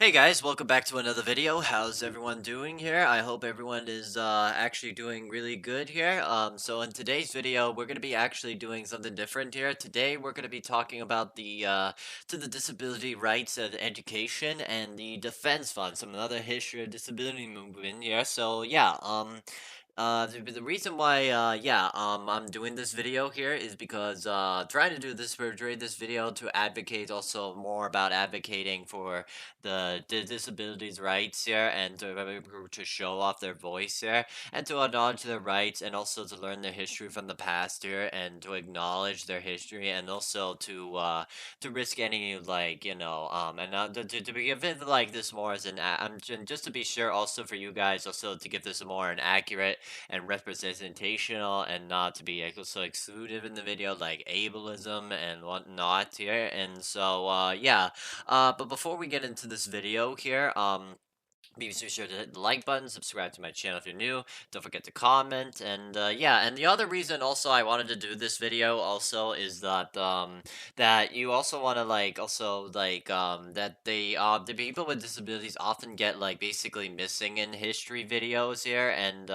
Hey guys, welcome back to another video. How's everyone doing here? I hope everyone is actually doing really good here. So in today's video, we're going to be actually doing something different here. Today, we're going to be talking about the disability rights of education and the defense fund, some other history of disability movement here. So yeah, the reason why, I'm doing this video here is because, trying to do this for during this video to advocate also more about advocating for the disabilities rights here and to show off their voice here and to acknowledge their rights and also to learn their history from the past here and to acknowledge their history and also to risk any to give it like this more as and just to be sure also for you guys also to give this more an accurate and representational and not to be also excluded in the video like ableism and whatnot here. And so but before we get into this video here, be sure to hit the like button, subscribe to my channel if you're new. Don't forget to comment, and and the other reason also I wanted to do this video also is that you also want to that the people with disabilities often get like basically missing in history videos here, and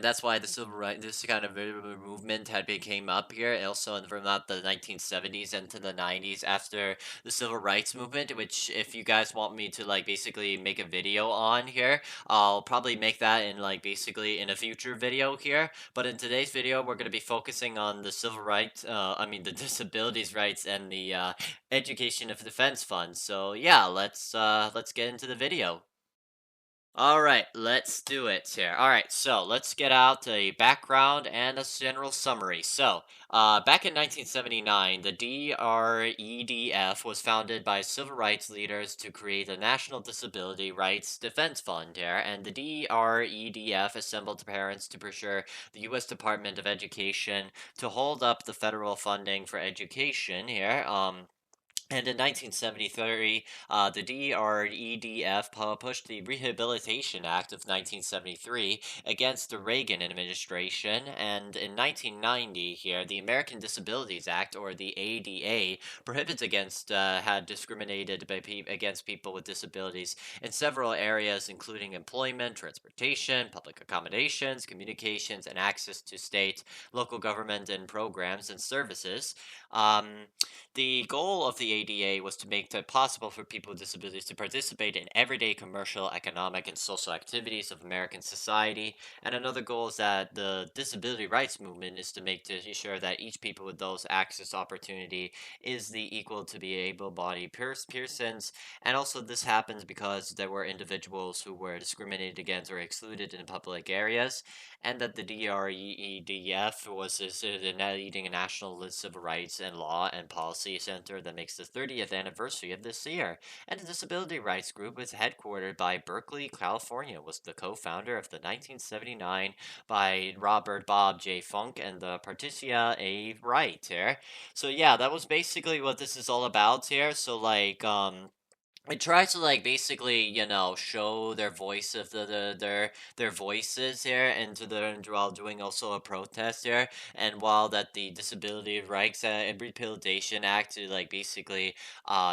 that's why the civil rights this kind of movement had became up here, and also from not the 1970s into the 90s after the civil rights movement, which if you guys want me to like basically make a video on here, I'll probably make that in like basically in a future video here. But in today's video, we're going to be focusing on the civil rights, the disabilities rights and the education of defense fund. So yeah, let's get into the video. All right, let's do it here. All right, so let's get out a background and a general summary. So, back in 1979, the DREDF was founded by civil rights leaders to create a National Disability Rights Defense Fund here, and the DREDF assembled parents to pressure the U.S. Department of Education to hold up the federal funding for education here. And in 1973, the DREDF pushed the Rehabilitation Act of 1973 against the Reagan administration. And in 1990, here, the American Disabilities Act, or the ADA, prohibits had discriminated against people with disabilities in several areas, including employment, transportation, public accommodations, communications, and access to state, local government, and programs and services. Um, the goal of the ADA was to make it possible for people with disabilities to participate in everyday commercial, economic, and social activities of American society. And another goal is that the disability rights movement is to sure that each people with those access opportunity is the equal to be able-bodied persons. And also this happens because there were individuals who were discriminated against or excluded in public areas, and that the DREDF was leading a national civil rights and law and policy center that makes the 30th anniversary of this year. And the Disability Rights Group was headquartered by Berkeley, California, was the co-founder of the 1979 by Robert Bob J. Funk and the Patricia A. Wright here. So yeah, that was basically what this is all about here. So it tries to like basically show their voice of their voices here into the while doing also a protest here, and while that the disability rights and rehabilitation act to like basically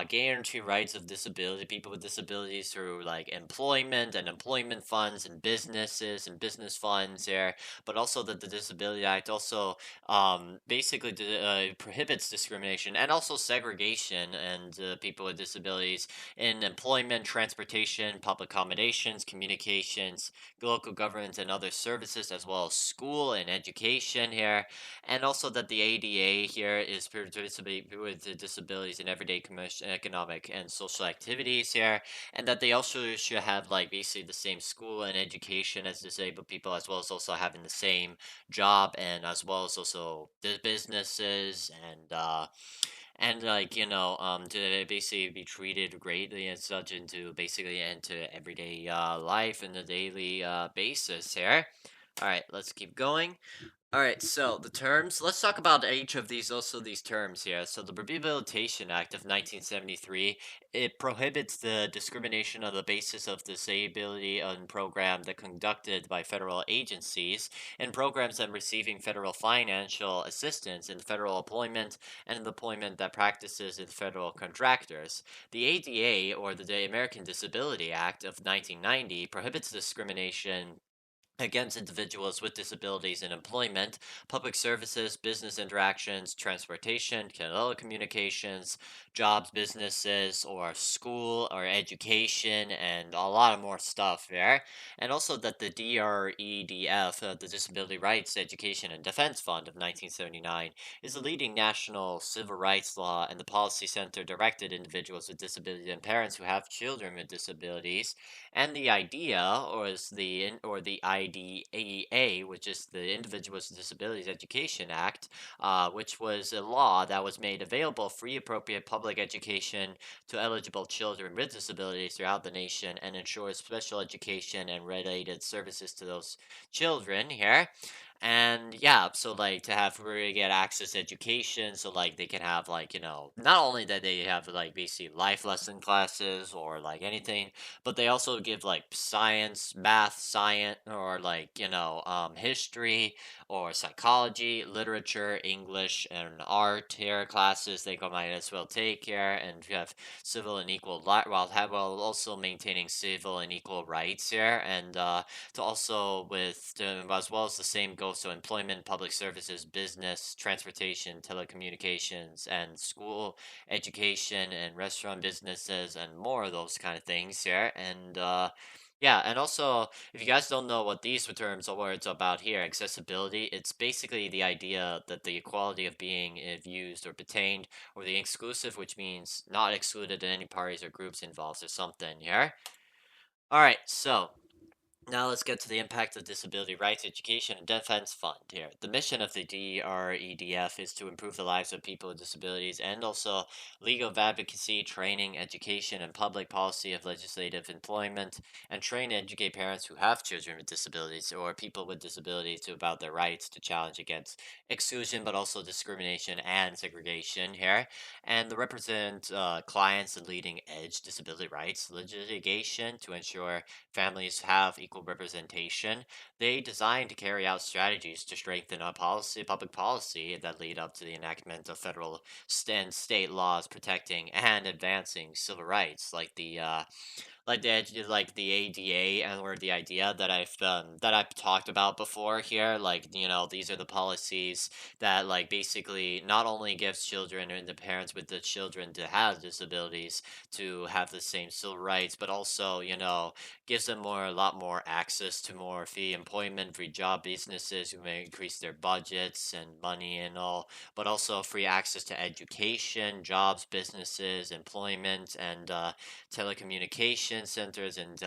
guarantee rights of disability people with disabilities through like employment and employment funds and businesses and business funds here, but also that the disability act also basically prohibits discrimination and also segregation and people with disabilities in employment, transportation, public accommodations, communications, local government, and other services, as well as school and education here. And also that the ADA here is for people with disabilities in everyday commercial, economic, and social activities here. And that they also should have, like, basically the same school and education as disabled people, as well as also having the same job, and as well as also the businesses and to basically be treated greatly and such into basically into everyday life and the daily basis here. All right, let's keep going. All right, so the terms. Let's talk about each of these. Also, these terms here. So, the Rehabilitation Act of 1973 it prohibits the discrimination on the basis of disability on program that conducted by federal agencies and programs that receiving federal financial assistance in federal employment and employment that practices in federal contractors. The ADA or the American Disability Act of 1990 prohibits discrimination against individuals with disabilities in employment, public services, business interactions, transportation, telecommunications, jobs, businesses, or school or education, and a lot of more stuff there. And also that the DREDF, the Disability Rights Education and Defense Fund of 1979, is a leading national civil rights law and the policy center directed individuals with disabilities and parents who have children with disabilities and the idea, or the IDEA, which is the Individuals with Disabilities Education Act, which was a law that was made available free, appropriate public education to eligible children with disabilities throughout the nation, and ensures special education and related services to those children here. And yeah, so like to have really get access to education, so like they can have like, not only that they have like basically life lesson classes or like anything, but they also give like science, math, science, or like, history or psychology, literature, English, and art here classes they might as well take here and have civil and equal while also maintaining civil and equal rights here and to also as well as the same goes to employment, public services, business, transportation, telecommunications, and school education and restaurant businesses and more of those kind of things here. And yeah, and also if you guys don't know what these terms or words are about here, accessibility, it's basically the idea that the equality of being used or obtained, or the exclusive, which means not excluded in any parties or groups involved or something here. All right, so now let's get to the impact of disability rights, education, and defense fund here. The mission of the DREDF is to improve the lives of people with disabilities and also legal advocacy, training, education, and public policy of legislative employment, and train and educate parents who have children with disabilities or people with disabilities about their rights to challenge against exclusion, but also discrimination and segregation here. And they represent clients in leading edge disability rights litigation to ensure families have equal representation. They design to carry out strategies to strengthen public policy that lead up to the enactment of federal and state laws protecting and advancing civil rights, like the ADA and or the idea that I've talked about before here. Like these are the policies that like basically not only gives children and the parents with the children to have disabilities to have the same civil rights, but also gives them a lot more access to more free employment, free job businesses who may increase their budgets and money and all, but also free access to education, jobs, businesses, employment, and telecommunication centers and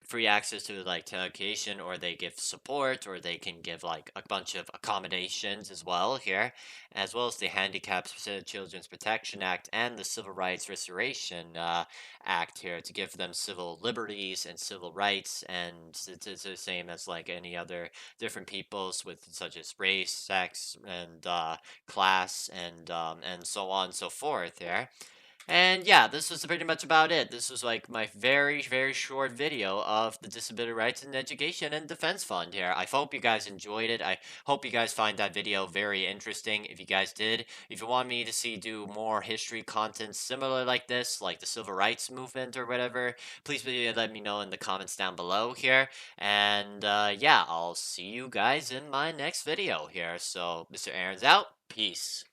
free access to like telecommunication, or they give support, or they can give like a bunch of accommodations as well here, as well as the Handicapped Children's Protection Act and the Civil Rights Restoration Act here to give them civil liberties and civil rights, and it's the same as like any other different peoples with such as race, sex, and class, and so on and so forth here. And yeah, this was pretty much about it. This was like my very, very short video of the Disability Rights and Education and Defense Fund here. I hope you guys enjoyed it. I hope you guys find that video very interesting. If you guys did, if you want me to do more history content similar like this, like the Civil Rights Movement or whatever, please let me know in the comments down below here. And yeah, I'll see you guys in my next video here. So, Mr. Aaron's out. Peace.